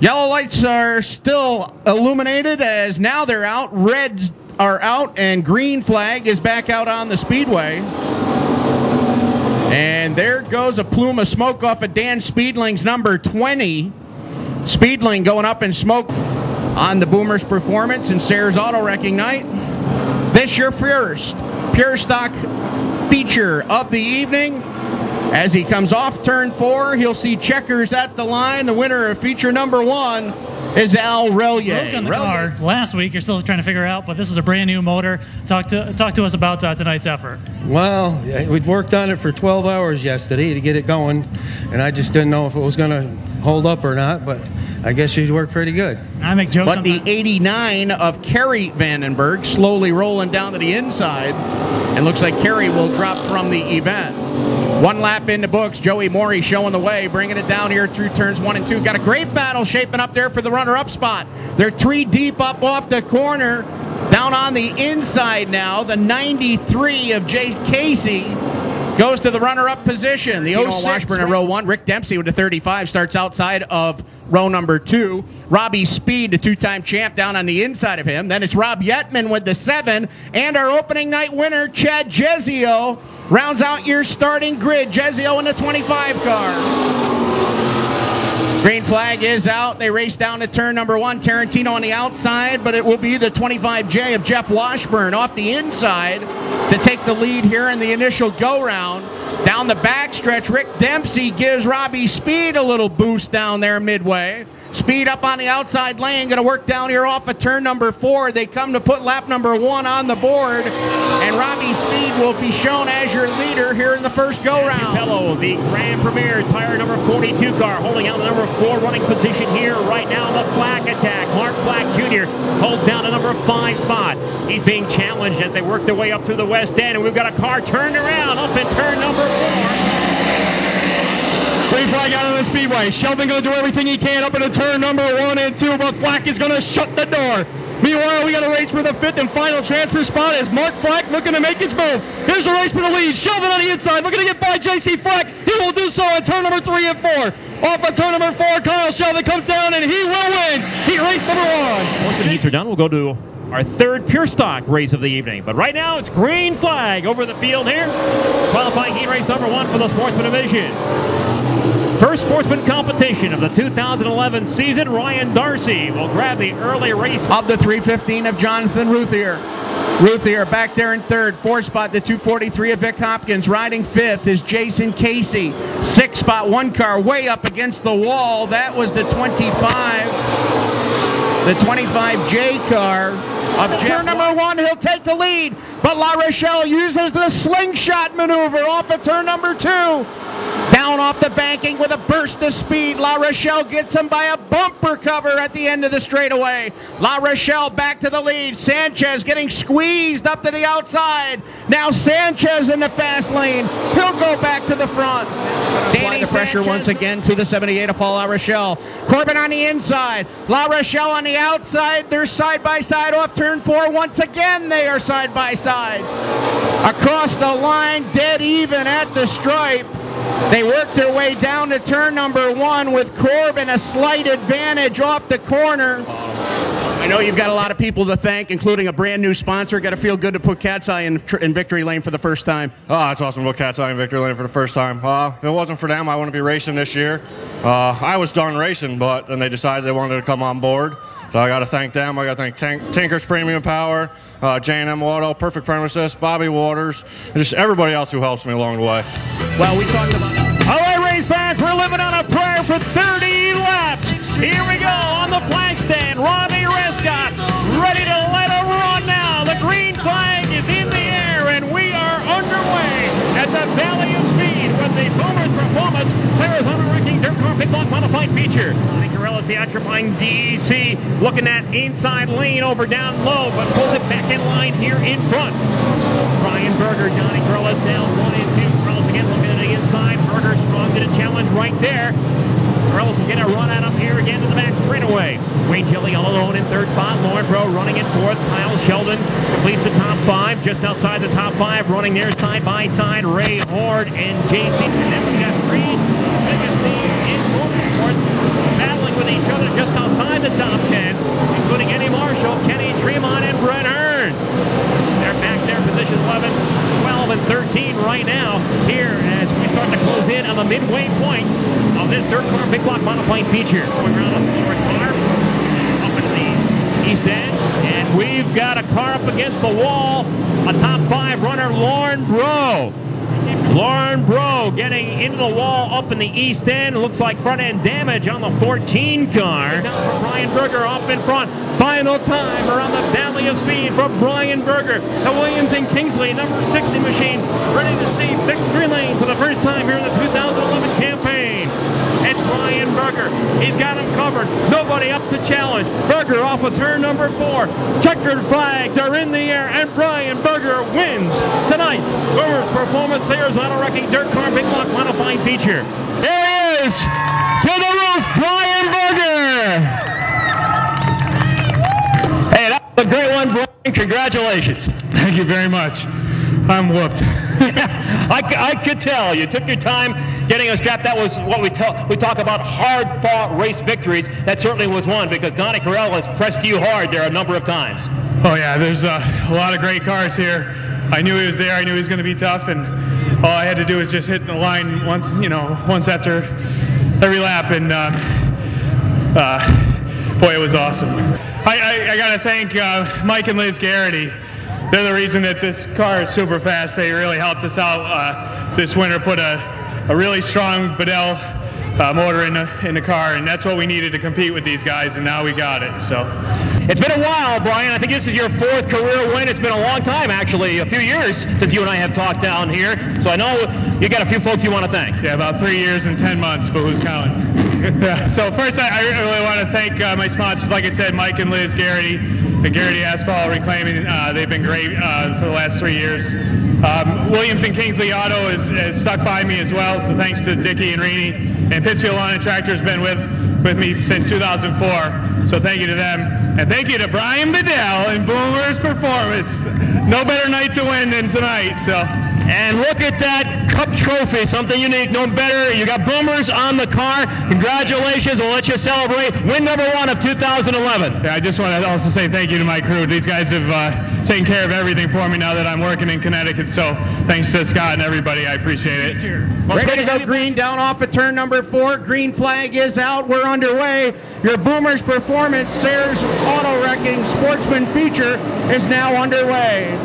Yellow lights are still illuminated as now they're out. Reds are out and green flag is back out on the speedway. And there goes a plume of smoke off of Dan Speedling's number 20. Speedling going up in smoke on the Boomers performance in Sayers Auto Wrecking Night. This your first Pure Stock feature of the evening. As he comes off turn 4, he'll see checkers at the line. The winner of feature number 1 is Al Relier. Broke on the car last week. You're still trying to figure out, but this is a brand new motor. Talk to us about tonight's effort. Well, we'd worked on it for 12 hours yesterday to get it going, and I just didn't know if it was going to hold up or not, but I guess she's worked pretty good. I make jokes. But the 89 of Kerry Vandenberg slowly rolling down to the inside, and looks like Kerry will drop from the event. 1 lap in the books. Joey Morey showing the way, bringing it down here through turns 1 and 2. Got a great battle shaping up there for the runner-up spot. They're 3 deep up off the corner. Down on the inside now, the 93 of Jay Casey goes to the runner-up position. The 06 Washburn in row 1. Rick Dempsey with the 35 starts outside of row number 2. Robbie Speed, the 2-time champ, down on the inside of him. Then it's Rob Yetman with the 7. And our opening night winner, Chad Jezio, rounds out your starting grid. Jezio in the 25 car. Green flag is out. They race down to turn number 1. Tarantino on the outside, but it will be the 25J of Jeff Washburn off the inside to take the lead here in the initial go-round. Down the backstretch, Rick Dempsey gives Robbie Speed a little boost down there midway. Speed up on the outside lane, going to work down here off of turn number 4. They come to put lap number 1 on the board, and Robbie Speed will be shown as your leader here in the first go-round. Capello, the Grand Premier tire number 42 car, holding out the number 4 running position here right now in the Flack attack. Mark Flack Jr. holds down the number 5 spot. He's being challenged as they work their way up through the west end, and we've got a car turned around up in turn number 4. Green flag out of the speedway. Sheldon going to do everything he can up into turn number 1 and 2, but Flack is going to shut the door. Meanwhile, we got a race for the 5th and final transfer spot as Mark Flack looking to make his move. Here's the race for the lead. Sheldon on the inside, looking to get by J.C. Flack. He will do so in turn number 3 and 4. Off of turn number 4, Kyle Sheldon comes down and he will win. He raced number 1. Once the heats are done, we'll go to our 3rd Pure Stock race of the evening. But right now, it's green flag over the field here. Qualifying heat race number 1 for the Sportsman Division. First sportsman competition of the 2011 season. Ryan Darcy will grab the early race of the 315 of Jonathan Ruthier. Ruthier back there in 3rd. 4th spot, the 243 of Vic Hopkins. Riding 5th is Jason Casey. 6th spot, 1 car way up against the wall. That was the 25J car of turn number 1. He'll take the lead, but La Rochelle uses the slingshot maneuver off of turn number 2. Down off the banking with a burst of speed. La Rochelle gets him by a bumper cover at the end of the straightaway. La Rochelle back to the lead. Sanchez getting squeezed up to the outside. Now Sanchez in the fast lane. He'll go back to the front. Apply the pressure once again to the 78 of Paul La Rochelle. Corbin on the inside. La Rochelle on the outside. They're side by side off turn 4. Once again, they are side by side. Across the line, dead even at the stripe. They work their way down to turn number 1 with Corbin a slight advantage off the corner. I know you've got a lot of people to thank, including a brand new sponsor. Got to feel good to put Cat's Eye in victory lane for the first time. Oh, it's awesome to put Cat's Eye in victory lane for the first time. If it wasn't for them, I wouldn't be racing this year. I was done racing, but then they decided they wanted to come on board. So I got to thank them. I got to thank Tinker's Premium Power, J&M Auto, Perfect Premises, Bobby Waters, and just everybody else who helps me along the way. Well, we talked about it. All right, race fans, we're living on a prayer for 30 laps. Here we go on the flag stand. Robbie Rescott ready to let it run now. The green flag is in the air, and we are underway at the Valley of Speed with the Boomers Performance Sayers Auto Wrecking Dirt Car Pit Block Modified feature. Corellis, the electrifying DC, looking at inside lane over down low, but pulls it back in line here in front. Brian Berger, Donnie Corellis now 1 and 2. Corellis again looking at the inside. Berger strong to the challenge right there. Corellis will get a run at him here again to the back straightaway. Wade Gilly all alone in 3rd spot. Lauren Bro running in 4th. Kyle Sheldon completes the top 5. Just outside the top 5, running there side by side. Ray Horde and JC. And then we got 3 biggest teams in motorsports battling with each other just car big block modified feature. We're around a forward car up in the east end, and we've got a car up against the wall. A top 5 runner, Lauren Bro. Lauren Bro getting into the wall up in the east end. Looks like front end damage on the 14 car. Now for Brian Berger off in front. Final time around the Valley of Speed for Brian Berger. The Williams and Kingsley number 60 machine ready to see victory lane for the first time here in the 2011 campaign. It's Brian Berger. He's got him covered. Nobody up to challenge. Berger off of turn number 4. Checkered flags are in the air, and Brian Berger wins tonight's Boomers Performance Series Auto Wrecking Dirt Car Big Block Modified feature. There he is! To the roof, Brian Berger! Hey, that was a great one, Brian. Congratulations. Thank you very much. I'm whooped. I could tell. You took your time getting us strapped. That was what we talk about, hard-fought race victories. That certainly was one, because Donnie Carell has pressed you hard there a number of times. Oh yeah, there's a lot of great cars here. I knew he was there. I knew he was going to be tough, and all I had to do was just hit the line once after every lap, and boy, it was awesome. I got to thank Mike and Liz Garrity. They're the reason that this car is super fast. They really helped us out this winter, put a really strong Bedell motor in the car, and that's what we needed to compete with these guys, and now we got it. So it's been a while, Brian. I think this is your 4th career win. It's been a long time, actually, a few years since you and I have talked down here. So I know you got a few folks you want to thank. Yeah, about 3 years and 10 months, but who's counting? Yeah, so first, I really want to thank my sponsors, like I said, Mike and Liz Garrity, the Garrity Asphalt Reclaiming. They've been great for the last 3 years. Williams and Kingsley Auto has stuck by me as well, so thanks to Dickie and Reenie. And Pittsfield Lawn and Tractor has been with me since 2004, so thank you to them. And thank you to Brian Bedell and Boomers Performance. No better night to win than tonight. So. And look at that Cup trophy, something unique, no better. You got Boomers on the car. Congratulations. We'll let you celebrate win number 1 of 2011. Yeah, I just want to also say thank you to my crew. These guys have taken care of everything for me now that I'm working in Connecticut. So thanks to Scott and everybody. I appreciate it. Ready to go green down off of turn number 4. Green flag is out. We're underway. Your Boomers Performance Sears Auto Wrecking Sportsman feature is now underway.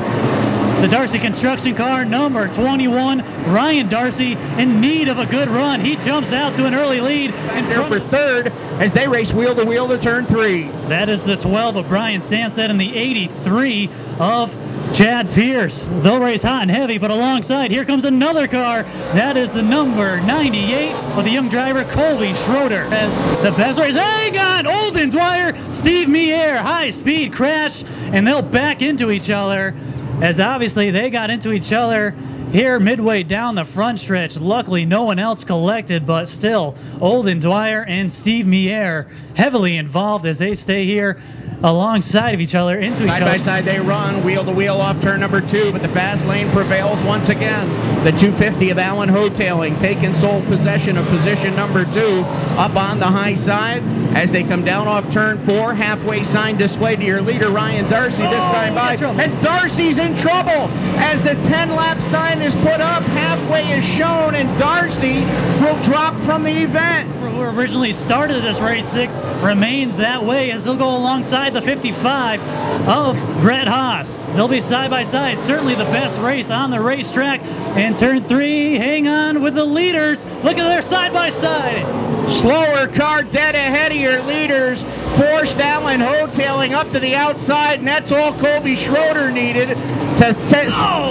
The Darcy construction car, number 21, Ryan Darcy, in need of a good run. He jumps out to an early lead. And there for 3rd as they race wheel to turn 3. That is the 12 of Brian Sanstead and the 83 of Chad Pierce. They'll race hot and heavy, but alongside, here comes another car. That is the number 98 of the young driver, Colby Schroeder. As the best race, hang on, Oldenswire, Steve Mier, high speed crash, and they'll back into each other. As obviously they got into each other here midway down the front stretch. Luckily, no one else collected, but still, Olden Dwyer and Steve Mier heavily involved as they stay here alongside of each other, into each other. Side by side they run, wheel to wheel off turn number 2, but the fast lane prevails once again. The 250 of Alan Hotailing taking sole possession of position number 2 up on the high side as they come down off turn 4. Halfway sign displayed to your leader, Ryan Darcy, this time by. And Darcy's in trouble as the 10-lap sign is put up. Halfway is shown, and Darcy will drop from the event. Who originally started this race 6 remains that way as he'll go alongside the 55 of Brett Haas. They'll be side by side. Certainly the best race on the racetrack. And turn 3, hang on with the leaders. Look at their side by side. Slower car dead ahead of your leaders. Forced Alan Hotailing up to the outside, and that's all Colby Schroeder needed to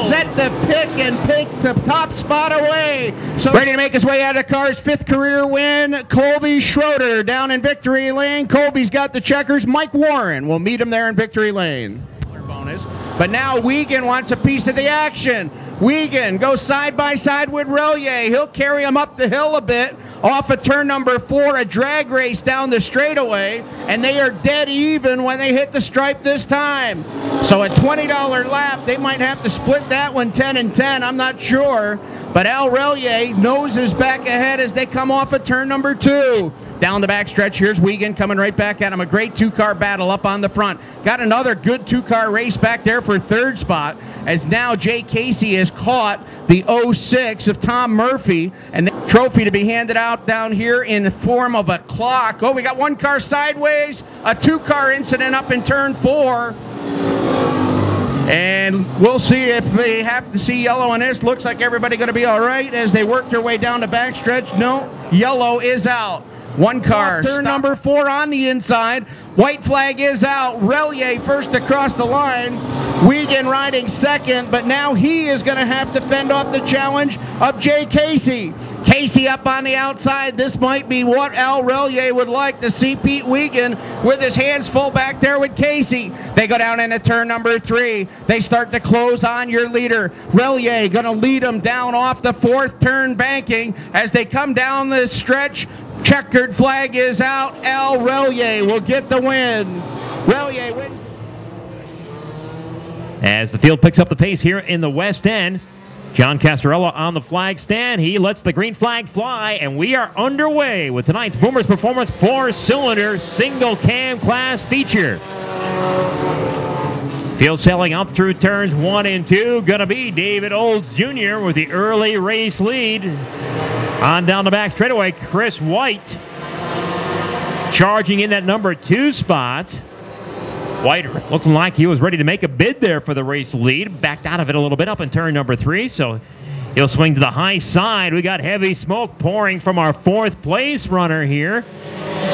set the pick and take the top spot away. So ready to make his way out of the car's 5th career win, Colby Schroeder down in victory lane. Colby's got the checkers. Mike Warren will meet him there in victory lane. Bonus. But now Wiegand wants a piece of the action. Wiegand goes side by side with Relier. He'll carry him up the hill a bit. Off of turn number 4, a drag race down the straightaway, and they are dead even when they hit the stripe this time. So a $20 lap, they might have to split that one 10 and 10, I'm not sure. But Al Relier noses back ahead as they come off of turn number 2. down the backstretch. Here's Wiegand coming right back at him. A great two-car battle up on the front. Got another good two-car race back there for third spot, as now Jay Casey has caught the 06 of Tom Murphy, and the trophy to be handed out down here in the form of a clock. Oh, we got one car sideways, a two-car incident up in turn 4. And we'll see if they have to see yellow on this. Looks like everybody going to be all right as they work their way down the backstretch. No, yellow is out. One car. Turn number 4 on the inside. White flag is out. Relier first across the line. Wiegand riding second, but now he is going to have to fend off the challenge of Jay Casey. Casey up on the outside. This might be what Al Relier would like to see Pete Wiegand with his hands full back there with Casey. They go down into turn number 3. They start to close on your leader. Relier going to lead them down off the 4th turn banking as they come down the stretch. Checkered flag is out. Al Relier will get the win. Relier wins. As the field picks up the pace here in the West End, John Castorella on the flag stand. He lets the green flag fly, and we are underway with tonight's Boomers Performance 4-cylinder single cam class feature. Field sailing up through turns 1 and 2. Gonna be David Olds Jr. with the early race lead. On down the back straightaway, Chris White charging in that number 2 spot. White looking like he was ready to make a bid there for the race lead. Backed out of it a little bit up in turn number 3, so he'll swing to the high side. We got heavy smoke pouring from our 4th place runner here.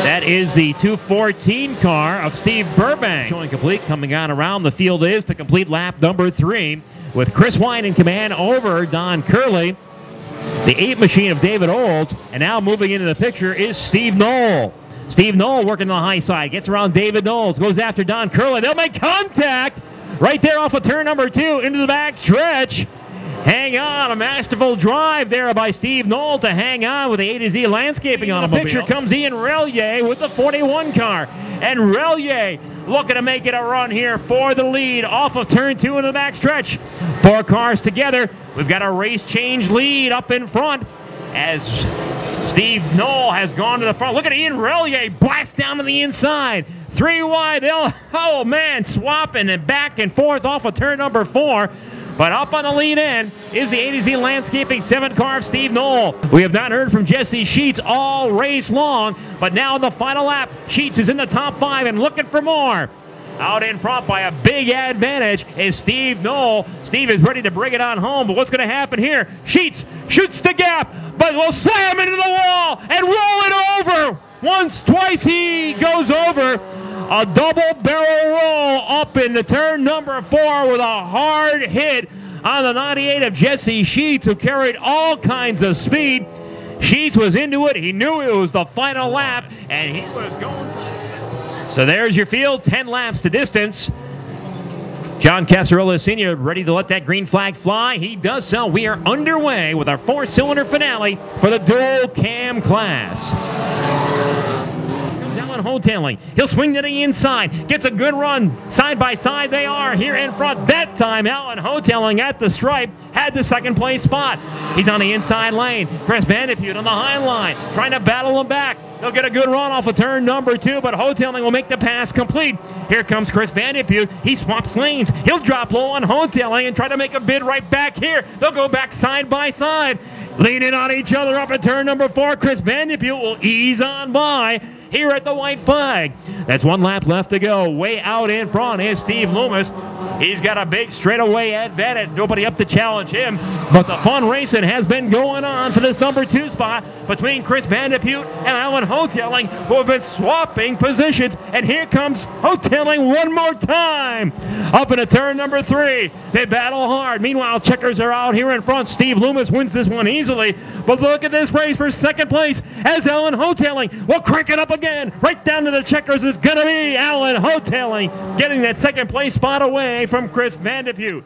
That is the 214 car of Steve Burbank. Showing complete, coming on around the field is to complete lap number 3 with Chris White in command over Don Curley. The 8 machine of David Olds, and now moving into the picture is Steve Knoll. Steve Knoll working on the high side, gets around David Knowles, goes after Don Curley. They'll make contact right there off of turn number 2 into the back stretch. Hang on, a masterful drive there by Steve Knoll to hang on with the A to Z landscaping on the picture comes Ian Relier with the 41 car. And Relier looking to make it a run here for the lead off of turn 2 into the back stretch. 4 cars together. We've got a race change lead up in front as Steve Knoll has gone to the front. Look at Ian Relier blast down to the inside. 3 wide. Oh man, swapping and back and forth off of turn number 4. But up on the lead end is the A to Z Landscaping 7 car of Steve Knoll. We have not heard from Jesse Sheets all race long, but now in the final lap, Sheets is in the top 5 and looking for more. Out in front by a big advantage is Steve Knoll. Steve is ready to bring it on home, but what's going to happen here? Sheets shoots the gap, but will slam into the wall and roll it over. Once, twice he goes over. A double barrel roll up into turn number 4 with a hard hit on the 98 of Jesse Sheets, who carried all kinds of speed. Sheets was into it. He knew it was the final lap, and he was going for it. So there's your field, 10 laps to distance. John Castorella Sr. ready to let that green flag fly. He does so. We are underway with our 4-cylinder finale for the dual cam class. Hotelling. He'll swing to the inside. Gets a good run. Side by side they are here in front. That time Alan Hotelling at the stripe had the 2nd place spot. He's on the inside lane. Chris Vandepute on the high line trying to battle him back. He'll get a good run off of turn number 2, but Hotelling will make the pass complete. Here comes Chris Vandepute. He swaps lanes. He'll drop low on Hotelling and try to make a bid right back here. They'll go back side by side. Leaning on each other up at turn number 4. Chris Vandepute will ease on by here at the white flag. That's 1 lap left to go. Way out in front is Steve Loomis. He's got a big straightaway advantage. Nobody up to challenge him. But the fun racing has been going on for this number 2 spot between Chris Vandepute and Alan Hotelling, who have been swapping positions. And here comes Hotelling one more time. Up into turn number 3. They battle hard. Meanwhile, checkers are out here in front. Steve Loomis wins this one easily. But look at this race for 2nd place as Alan Hotelling will crank it up again. Right down to the checkers is going to be Alan Hotelling getting that 2nd place spot away from Chris Vandepute.